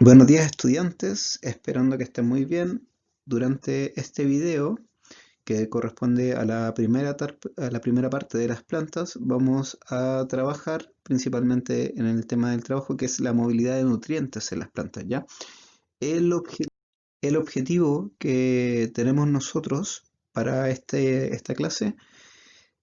Buenos días estudiantes, esperando que estén muy bien. Durante este video, que corresponde a la primera parte de las plantas, vamos a trabajar principalmente en el tema del trabajo, que es la movilidad de nutrientes en las plantas, ¿ya? El, obje- el objetivo que tenemos nosotros para esta clase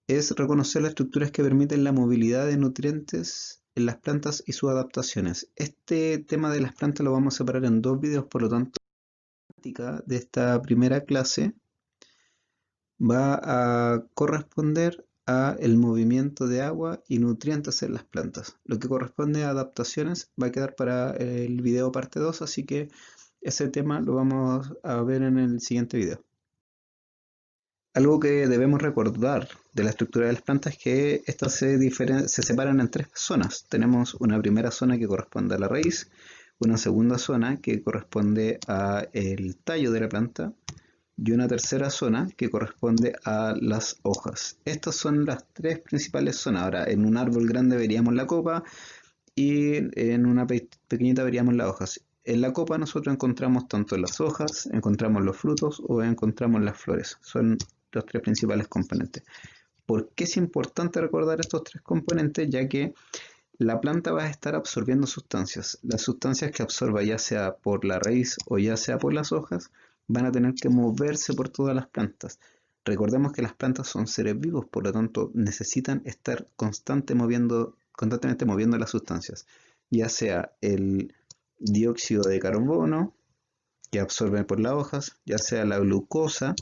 es reconocer las estructuras que permiten la movilidad de nutrientes en las plantas y sus adaptaciones. Este tema de las plantas lo vamos a separar en dos videos, por lo tanto, la temática de esta primera clase va a corresponder a el movimiento de agua y nutrientes en las plantas. Lo que corresponde a adaptaciones va a quedar para el video parte 2, así que ese tema lo vamos a ver en el siguiente video. Algo que debemos recordar de la estructura de las plantas es que estas se separan en tres zonas. Tenemos una primera zona que corresponde a la raíz, una segunda zona que corresponde al tallo de la planta y una tercera zona que corresponde a las hojas. Estas son las tres principales zonas. Ahora, en un árbol grande veríamos la copa y en una pequeñita veríamos las hojas. En la copa nosotros encontramos tanto las hojas, encontramos los frutos o encontramos las flores. Son los tres principales componentes. ¿Por qué es importante recordar estos tres componentes? Ya que la planta va a estar absorbiendo sustancias. Las sustancias que absorba, ya sea por la raíz o ya sea por las hojas, van a tener que moverse por todas las plantas. Recordemos que las plantas son seres vivos, por lo tanto necesitan estar constantemente moviendo las sustancias, ya sea el dióxido de carbono que absorben por las hojas, ya sea la glucosa,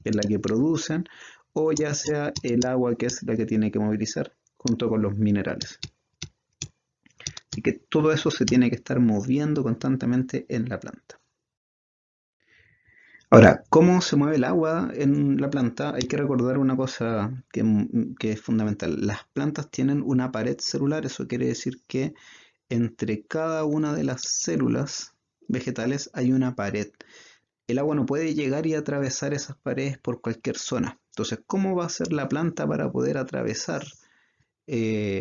que es la que producen, o ya sea el agua, que es la que tiene que movilizar junto con los minerales. Así que todo eso se tiene que estar moviendo constantemente en la planta. Ahora, ¿cómo se mueve el agua en la planta? Hay que recordar una cosa que es fundamental. Las plantas tienen una pared celular, eso quiere decir que entre cada una de las células vegetales hay una pared. El agua no puede llegar y atravesar esas paredes por cualquier zona. Entonces, ¿cómo va a ser la planta para poder atravesar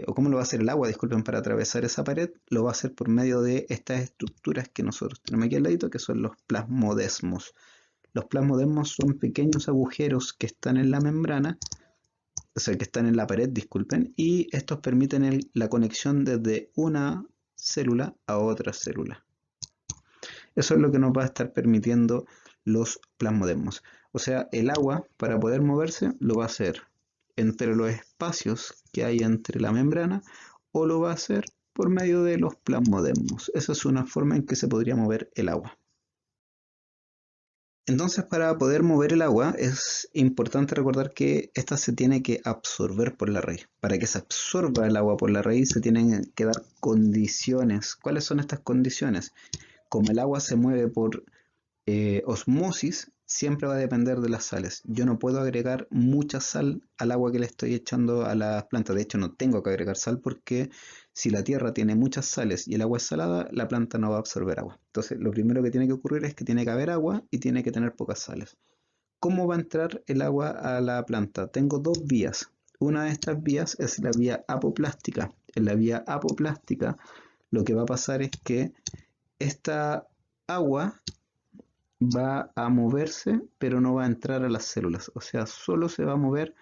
o cómo lo va a hacer el agua, disculpen, para atravesar esa pared? Lo va a hacer por medio de estas estructuras que nosotros tenemos aquí al ladito, que son los plasmodesmos. Los plasmodesmos son pequeños agujeros que están en la membrana, o sea, que están en la pared, disculpen, y estos permiten la conexión desde una célula a otra célula. Eso es lo que nos va a estar permitiendo los plasmodesmos. O sea, el agua, para poder moverse, lo va a hacer entre los espacios que hay entre la membrana o lo va a hacer por medio de los plasmodesmos. Esa es una forma en que se podría mover el agua. Entonces, para poder mover el agua es importante recordar que ésta se tiene que absorber por la raíz. Para que se absorba el agua por la raíz se tienen que dar condiciones. ¿Cuáles son estas condiciones? Como el agua se mueve por osmosis, siempre va a depender de las sales. Yo no puedo agregar mucha sal al agua que le estoy echando a las plantas. De hecho, no tengo que agregar sal porque si la tierra tiene muchas sales y el agua es salada, la planta no va a absorber agua. Entonces, lo primero que tiene que ocurrir es que tiene que haber agua y tiene que tener pocas sales. ¿Cómo va a entrar el agua a la planta? Tengo dos vías. Una de estas vías es la vía apoplástica. En la vía apoplástica, lo que va a pasar es que esta agua va a moverse, pero no va a entrar a las células. O sea, solo se va a mover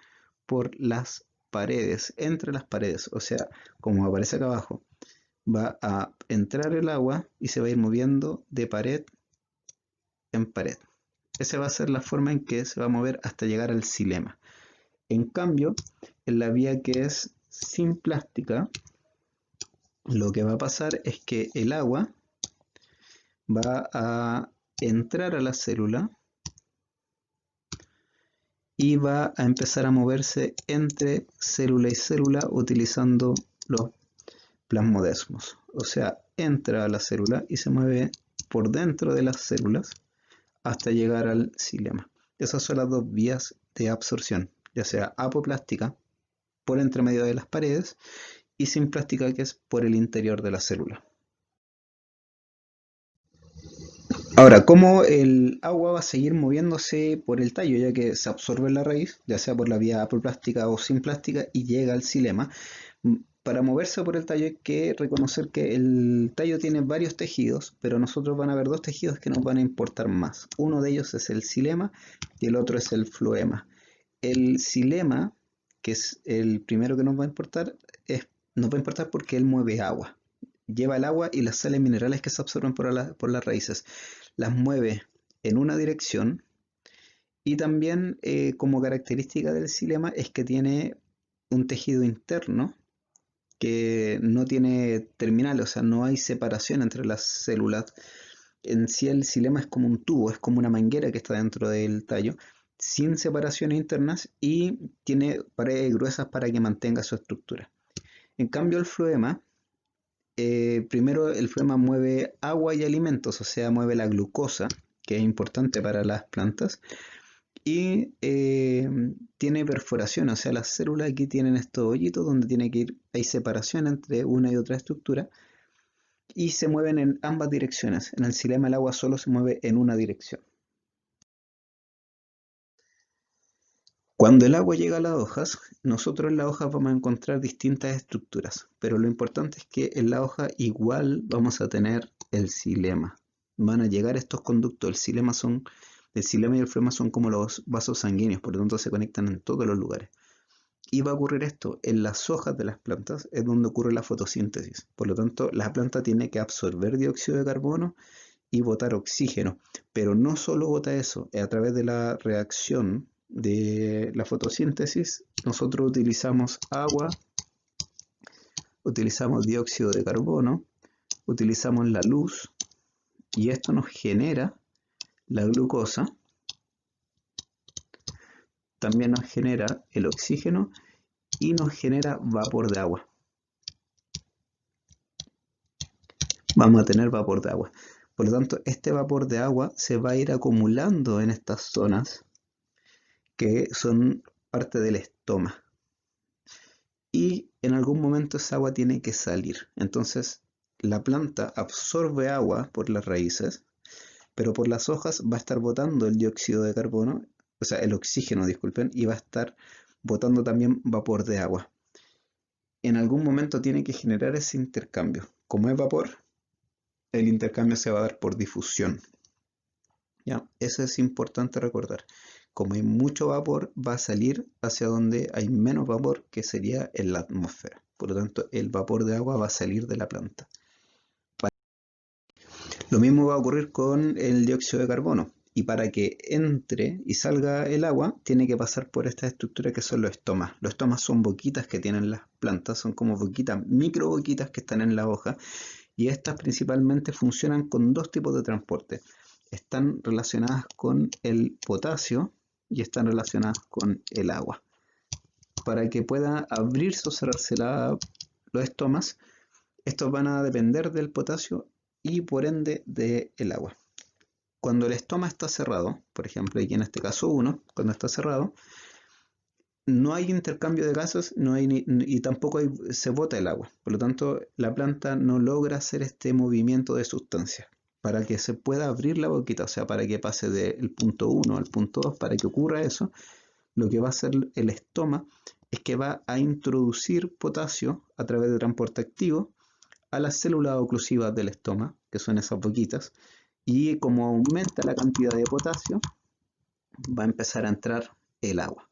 por las paredes, entre las paredes. O sea, como aparece acá abajo, va a entrar el agua y se va a ir moviendo de pared en pared. Esa va a ser la forma en que se va a mover hasta llegar al xilema. En cambio, en la vía que es sin plástica, lo que va a pasar es que el agua va a entrar a la célula y va a empezar a moverse entre célula y célula utilizando los plasmodesmos. O sea, entra a la célula y se mueve por dentro de las células hasta llegar al xilema. Esas son las dos vías de absorción, ya sea apoplástica, por entre medio de las paredes, y sin plástica, que es por el interior de la célula. Ahora, ¿cómo el agua va a seguir moviéndose por el tallo, ya que se absorbe en la raíz, ya sea por la vía apoplástica o sin plástica, y llega al xilema? Para moverse por el tallo hay que reconocer que el tallo tiene varios tejidos, pero nosotros van a ver dos tejidos que nos van a importar más. Uno de ellos es el xilema y el otro es el floema. El xilema, que es el primero que nos va a importar, nos va a importar porque él mueve agua. Lleva el agua y las sales minerales que se absorben por las raíces. Las mueve en una dirección y también como característica del xilema es que tiene un tejido interno que no tiene terminal, o sea, no hay separación entre las células. En sí el xilema es como un tubo, es como una manguera que está dentro del tallo, sin separaciones internas y tiene paredes gruesas para que mantenga su estructura. En cambio el floema, primero el floema mueve agua y alimentos, o sea, mueve la glucosa, que es importante para las plantas, y tiene perforación, o sea, las células aquí tienen estos hoyitos donde tiene que ir, hay separación entre una y otra estructura y se mueven en ambas direcciones. En el xilema el agua solo se mueve en una dirección. Cuando el agua llega a las hojas, nosotros en las hojas vamos a encontrar distintas estructuras, pero lo importante es que en la hoja igual vamos a tener el xilema. Van a llegar estos conductos, el xilema y el floema son como los vasos sanguíneos, por lo tanto se conectan en todos los lugares. Y va a ocurrir esto en las hojas de las plantas, es donde ocurre la fotosíntesis. Por lo tanto, la planta tiene que absorber dióxido de carbono y botar oxígeno. Pero no solo bota eso, a través de la reacción de la fotosíntesis, nosotros utilizamos agua, utilizamos dióxido de carbono, utilizamos la luz y esto nos genera la glucosa, también nos genera el oxígeno y nos genera vapor de agua. Vamos a tener vapor de agua. Por lo tanto, este vapor de agua se va a ir acumulando en estas zonas que son parte del estoma. Y en algún momento esa agua tiene que salir. Entonces, la planta absorbe agua por las raíces, pero por las hojas va a estar botando el dióxido de carbono, o sea, el oxígeno, disculpen, y va a estar botando también vapor de agua. En algún momento tiene que generar ese intercambio. Como es vapor, el intercambio se va a dar por difusión. ¿Ya? Eso es importante recordar. Como hay mucho vapor, va a salir hacia donde hay menos vapor, que sería en la atmósfera. Por lo tanto, el vapor de agua va a salir de la planta. Lo mismo va a ocurrir con el dióxido de carbono. Y para que entre y salga el agua, tiene que pasar por estas estructuras que son los estomas. Los estomas son boquitas que tienen las plantas, son como boquitas, micro boquitas que están en la hoja. Y estas principalmente funcionan con dos tipos de transporte. Están relacionadas con el potasio y están relacionadas con el agua. Para que pueda abrirse o cerrarse los estomas, estos van a depender del potasio y por ende del agua. Cuando el estoma está cerrado, por ejemplo, y en este caso 1, cuando está cerrado, no hay intercambio de gases y tampoco se bota el agua. Por lo tanto, la planta no logra hacer este movimiento de sustancias. Para que se pueda abrir la boquita, o sea, para que pase del punto 1 al punto 2, para que ocurra eso, lo que va a hacer el estoma es que va a introducir potasio a través de transporte activo a las células oclusivas del estoma, que son esas boquitas, y como aumenta la cantidad de potasio, va a empezar a entrar el agua.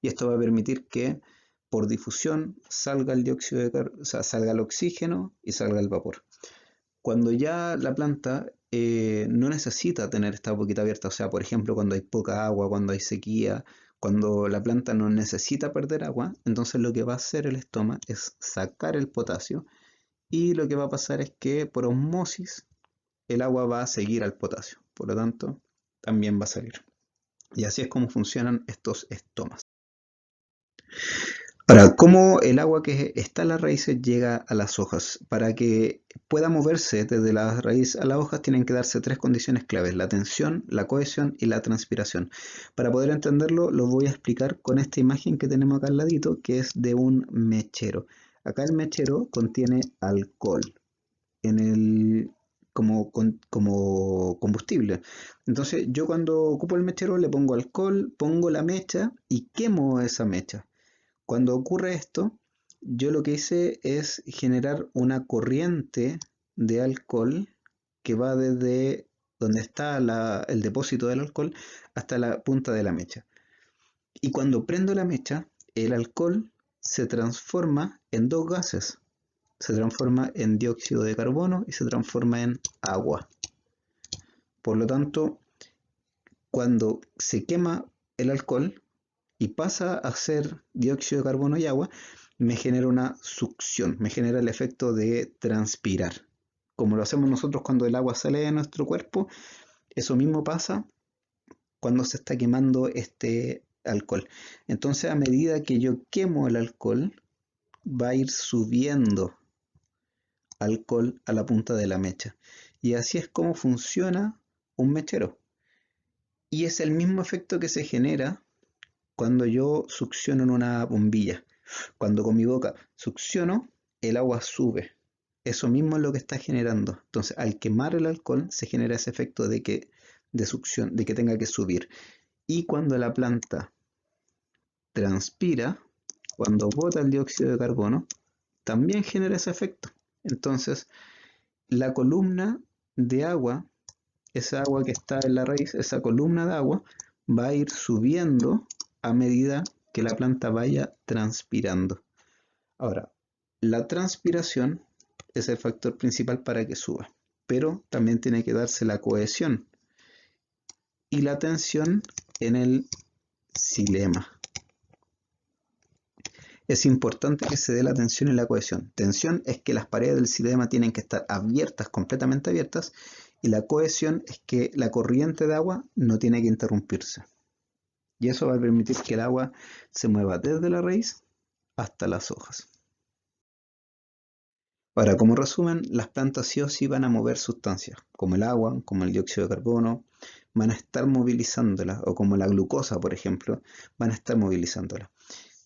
Y esto va a permitir que por difusión salga el dióxido de carbono, o sea, salga el oxígeno y salga el vapor. Cuando ya la planta no necesita tener esta boquita abierta, o sea, por ejemplo, cuando hay poca agua, cuando hay sequía, cuando la planta no necesita perder agua, entonces lo que va a hacer el estoma es sacar el potasio y lo que va a pasar es que por osmosis el agua va a seguir al potasio, por lo tanto también va a salir. Y así es como funcionan estos estomas. Ahora, ¿cómo el agua que está en las raíces llega a las hojas? Para que pueda moverse desde la raíz a las hojas tienen que darse tres condiciones claves: la tensión, la cohesión y la transpiración. Para poder entenderlo, lo voy a explicar con esta imagen que tenemos acá al ladito, que es de un mechero. Acá el mechero contiene alcohol como combustible. Entonces yo cuando ocupo el mechero le pongo alcohol, pongo la mecha y quemo esa mecha. Cuando ocurre esto, yo lo que hice es generar una corriente de alcohol que va desde donde está el depósito del alcohol hasta la punta de la mecha. Y cuando prendo la mecha, el alcohol se transforma en dos gases. Se transforma en dióxido de carbono y se transforma en agua. Por lo tanto, cuando se quema el alcohol y pasa a ser dióxido de carbono y agua, me genera una succión, me genera el efecto de transpirar. Como lo hacemos nosotros cuando el agua sale de nuestro cuerpo, eso mismo pasa cuando se está quemando este alcohol. Entonces, a medida que yo quemo el alcohol, va a ir subiendo alcohol a la punta de la mecha. Y así es como funciona un mechero. Y es el mismo efecto que se genera cuando yo succiono en una bombilla. Cuando con mi boca succiono, el agua sube. Eso mismo es lo que está generando. Entonces, al quemar el alcohol, se genera ese efecto de succión, de que tenga que subir. Y cuando la planta transpira, cuando bota el dióxido de carbono, también genera ese efecto. Entonces, la columna de agua, esa agua que está en la raíz, esa columna de agua, va a ir subiendo a medida que la planta vaya transpirando. Ahora, la transpiración es el factor principal para que suba, pero también tiene que darse la cohesión y la tensión en el xilema. Es importante que se dé la tensión y la cohesión. Tensión es que las paredes del xilema tienen que estar abiertas, completamente abiertas, y la cohesión es que la corriente de agua no tiene que interrumpirse. Y eso va a permitir que el agua se mueva desde la raíz hasta las hojas. Ahora, como resumen, las plantas sí o sí van a mover sustancias, como el agua, como el dióxido de carbono, van a estar movilizándolas, o como la glucosa, por ejemplo, van a estar movilizándolas.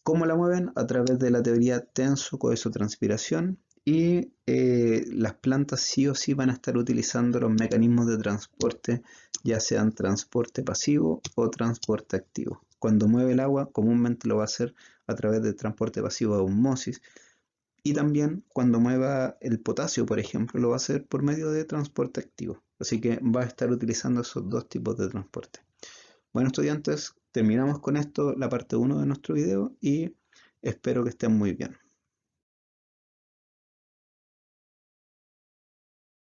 ¿Cómo la mueven? A través de la teoría tenso-coheso-transpiración, y las plantas sí o sí van a estar utilizando los mecanismos de transporte, ya sean transporte pasivo o transporte activo. Cuando mueve el agua, comúnmente lo va a hacer a través del transporte pasivo de osmosis, y también cuando mueva el potasio, por ejemplo, lo va a hacer por medio de transporte activo. Así que va a estar utilizando esos dos tipos de transporte. Bueno, estudiantes, terminamos con esto la parte 1 de nuestro video y espero que estén muy bien.